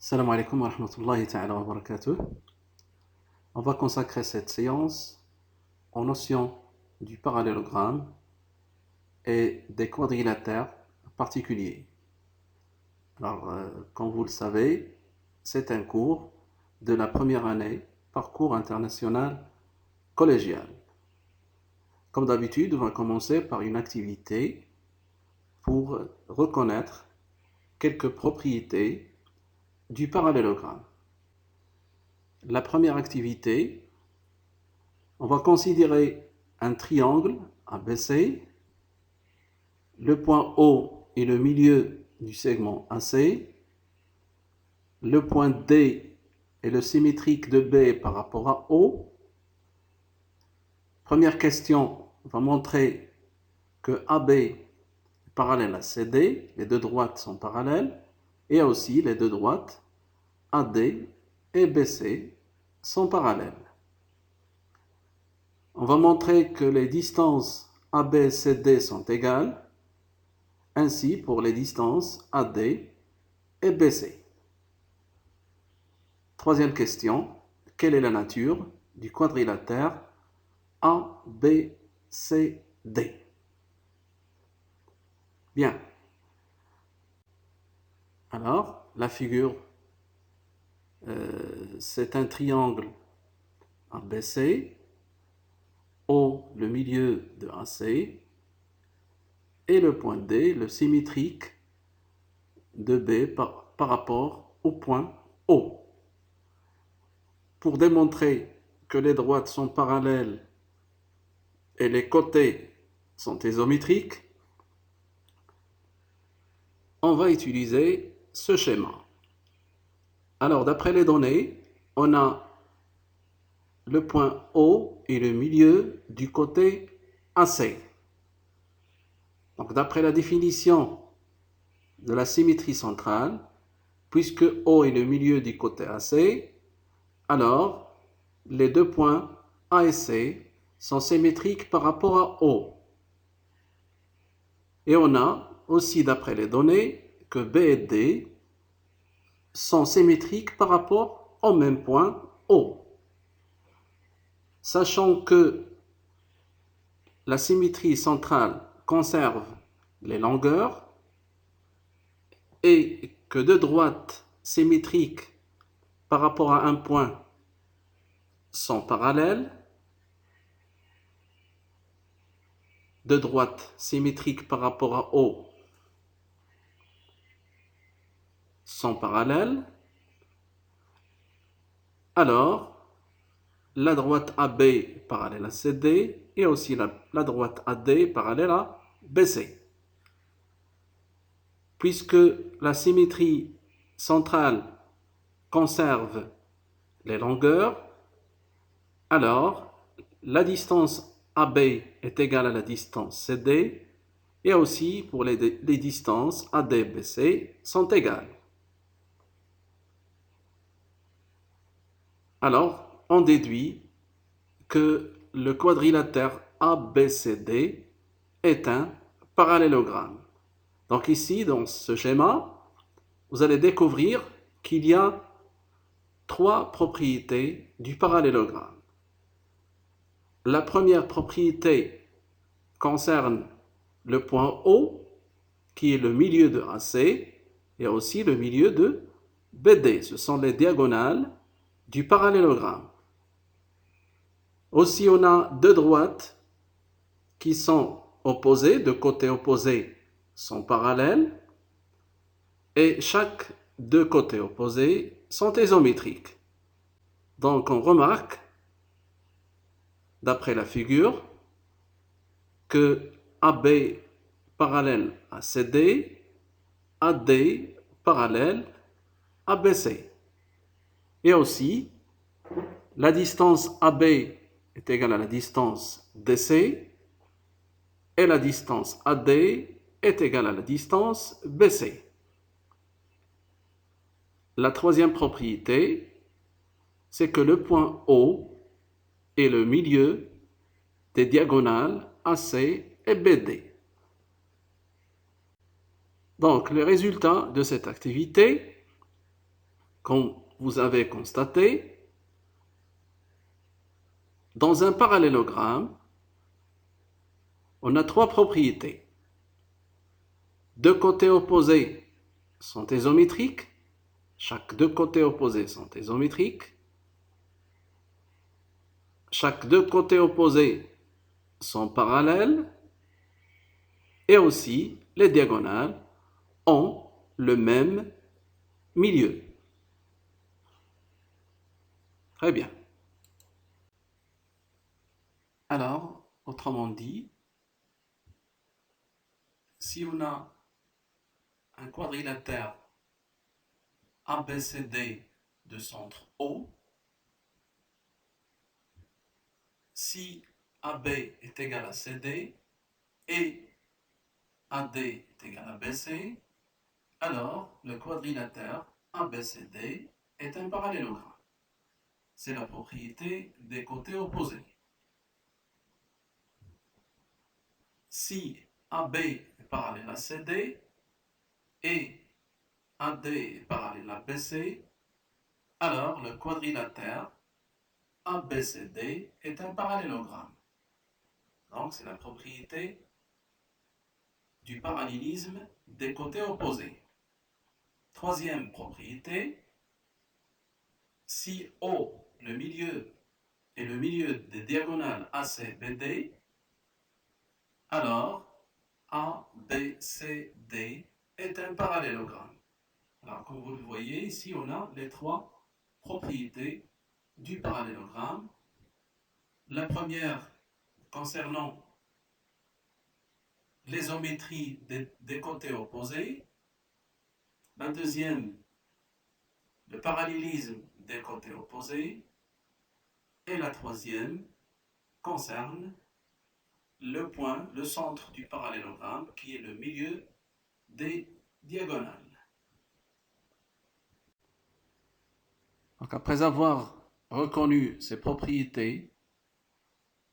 Salam alaikum wa rahmatullahi ta'ala wa barakatuh. On va consacrer cette séance aux notions du parallélogramme et des quadrilatères particuliers. Alors, comme vous le savez, c'est un cours de la première année, parcours international collégial. Comme d'habitude, on va commencer par une activité pour reconnaître quelques propriétés du parallélogramme. La première activité, on va considérer un triangle ABC. Le point O est le milieu du segment AC. Le point D est le symétrique de B par rapport à O. Première question, on va montrer que AB est parallèle à CD. Les deux droites sont parallèles. Et aussi les deux droites AD et BC sont parallèles. On va montrer que les distances AB et CD sont égales, ainsi pour les distances AD et BC. Troisième question, quelle est la nature du quadrilatère ABCD? Bien. Alors, la figure, c'est un triangle ABC, O le milieu de AC, et le point D, le symétrique de B par rapport au point O. Pour démontrer que les droites sont parallèles et les côtés sont isométriques, on va utiliser ce schéma. Alors, d'après les données, on a le point O et le milieu du côté AC. Donc, d'après la définition de la symétrie centrale, puisque O est le milieu du côté AC, alors les deux points A et C sont symétriques par rapport à O. Et on a aussi, d'après les données, que B et D sont symétriques par rapport au même point O. Sachant que la symétrie centrale conserve les longueurs et que deux droites symétriques par rapport à un point sont parallèles, deux droites symétriques par rapport à O sont parallèles, alors la droite AB parallèle à CD et aussi la droite AD parallèle à BC. Puisque la symétrie centrale conserve les longueurs, alors la distance AB est égale à la distance CD et aussi pour les distances AD et BC sont égales. Alors, on déduit que le quadrilatère ABCD est un parallélogramme. Donc ici, dans ce schéma, vous allez découvrir qu'il y a trois propriétés du parallélogramme. La première propriété concerne le point O, qui est le milieu de AC, et aussi le milieu de BD. Ce sont les diagonales du parallélogramme. Aussi, on a deux droites qui sont opposées, de côtés opposés sont parallèles, et chaque deux côtés opposés sont isométriques. Donc, on remarque, d'après la figure, que AB parallèle à CD, AD parallèle à BC. Et aussi, la distance AB est égale à la distance DC et la distance AD est égale à la distance BC. La troisième propriété, c'est que le point O est le milieu des diagonales AC et BD. Donc, le résultat de cette activité, Comme vous avez constaté, dans un parallélogramme, on a trois propriétés. Deux côtés opposés sont isométriques. Chaque deux côtés opposés sont isométriques. Chaque deux côtés opposés sont parallèles. Et aussi, les diagonales ont le même milieu. Très bien. Alors, autrement dit, si on a un quadrilatère ABCD de centre O, si AB est égal à CD et AD est égal à BC, alors le quadrilatère ABCD est un parallélogramme. C'est la propriété des côtés opposés. Si AB est parallèle à CD et AD est parallèle à BC, alors le quadrilatère ABCD est un parallélogramme. Donc c'est la propriété du parallélisme des côtés opposés. Troisième propriété, si O, le milieu, est le milieu des diagonales ACBD, alors ABCD est un parallélogramme. Alors, comme vous le voyez, ici, on a les trois propriétés du parallélogramme. La première concernant l'isométrie des côtés opposés. La deuxième, le parallélisme des côtés opposés. Et la troisième concerne le point, le centre du parallélogramme, qui est le milieu des diagonales. Donc après avoir reconnu ces propriétés,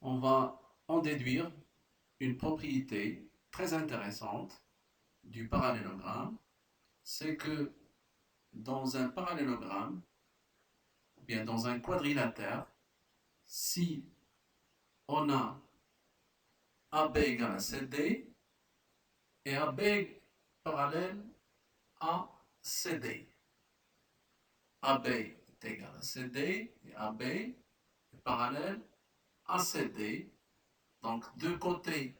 on va en déduire une propriété très intéressante du parallélogramme, c'est que dans un parallélogramme, ou bien dans un quadrilatère, si on a AB égale à CD et AB parallèle à CD. AB est égal à CD et AB est parallèle à CD. Donc deux côtés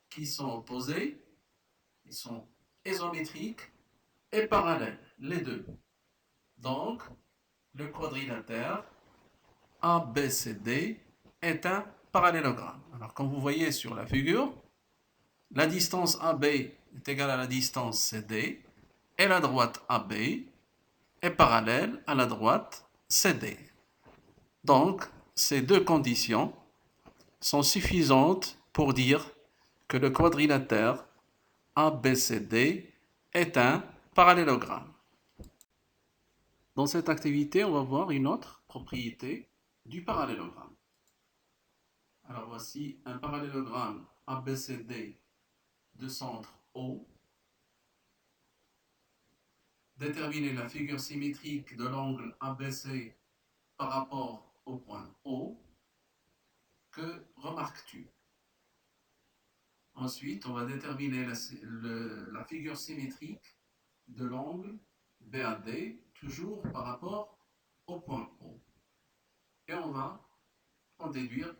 qui sont opposés, ils sont isométriques et parallèles, les deux. Donc le quadrilatère ABCD est un parallélogramme. Alors comme vous voyez sur la figure, la distance AB est égale à la distance CD et la droite AB est parallèle à la droite CD. Donc, ces deux conditions sont suffisantes pour dire que le quadrilatère ABCD est un parallélogramme. Dans cette activité, on va voir une autre propriété du parallélogramme. Alors voici un parallélogramme ABCD de centre O. Déterminer la figure symétrique de l'angle ABC par rapport au point O. Que remarques-tu? Ensuite, on va déterminer la figure symétrique de l'angle BAD, toujours par rapport au point O. Et on va en déduire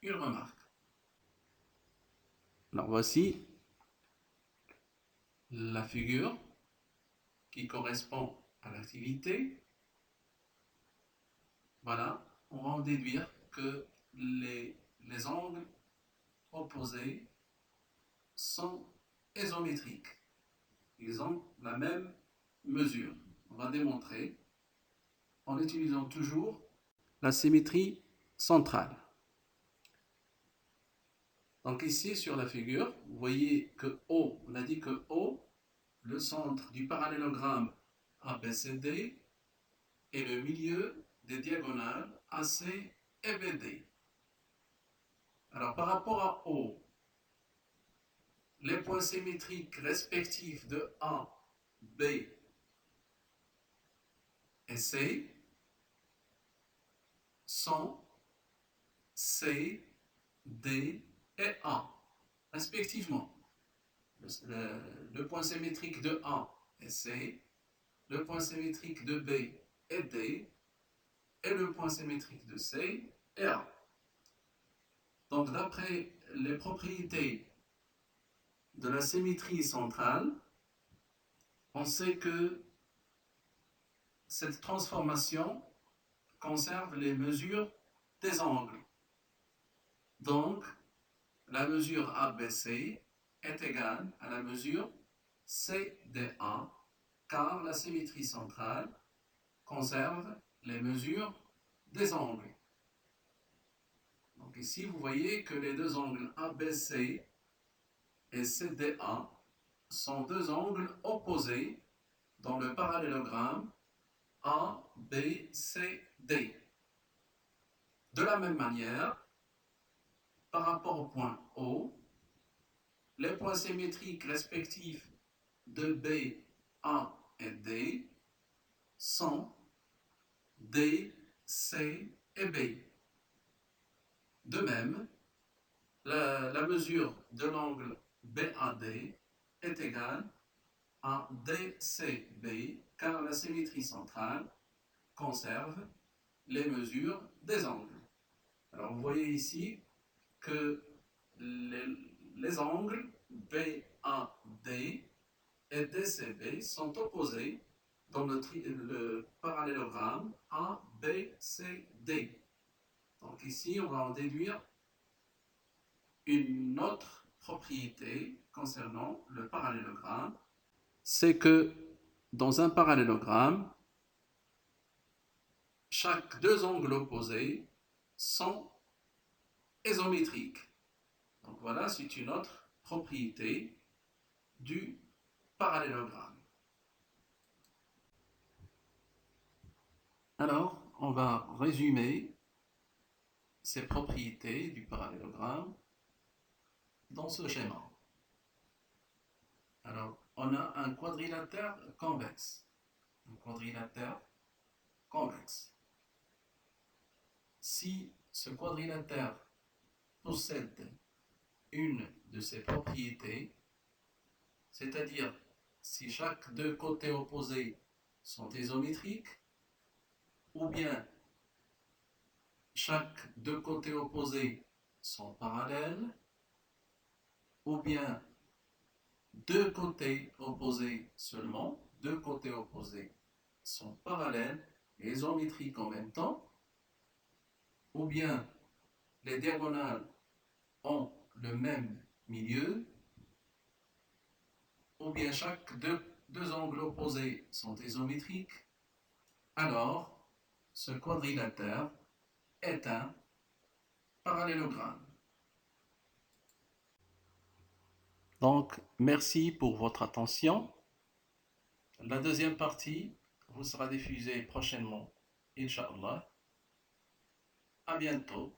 une remarque. Alors voici la figure qui correspond à l'activité. Voilà, on va en déduire que les angles opposés sont isométriques. Ils ont la même mesure. On va démontrer en utilisant toujours la symétrie centrale. Donc ici sur la figure, vous voyez que O, on a dit que O, le centre du parallélogramme ABCD, est le milieu des diagonales AC et BD. Alors par rapport à O, les points symétriques respectifs de A, B et et C sont C, D et A, respectivement. Le point symétrique de A est C, le point symétrique de B est D, et le point symétrique de C est A. Donc, d'après les propriétés de la symétrie centrale, on sait que cette transformation conserve les mesures des angles. Donc, la mesure ABC est égale à la mesure CDA, car la symétrie centrale conserve les mesures des angles. Donc ici, vous voyez que les deux angles ABC et CDA sont deux angles opposés dans le parallélogramme ABCD. De la même manière, par rapport au point O, les points symétriques respectifs de B, A et D sont D, C et B. De même, la mesure de l'angle BAD est égale à DCB, car la symétrie centrale conserve les mesures des angles. Alors vous voyez ici que les angles BAD et DCB sont opposés dans le parallélogramme ABCD. Donc ici, on va en déduire une autre propriété concernant le parallélogramme, c'est que dans un parallélogramme, chaque deux angles opposés sont isométriques. Donc voilà, c'est une autre propriété du parallélogramme. Alors, on va résumer ces propriétés du parallélogramme dans ce schéma. Alors, on a un quadrilatère convexe. Un quadrilatère convexe. Si ce quadrilatère possède une de ces propriétés, c'est-à-dire si chaque deux côtés opposés sont isométriques, ou bien chaque deux côtés opposés sont parallèles, ou bien deux côtés opposés seulement, deux côtés opposés sont parallèles et isométriques en même temps, ou bien les diagonales ont le même milieu, ou bien chaque deux angles opposés sont isométriques, alors ce quadrilatère est un parallélogramme. Donc, merci pour votre attention. La deuxième partie vous sera diffusée prochainement, Inch'Allah. À bientôt.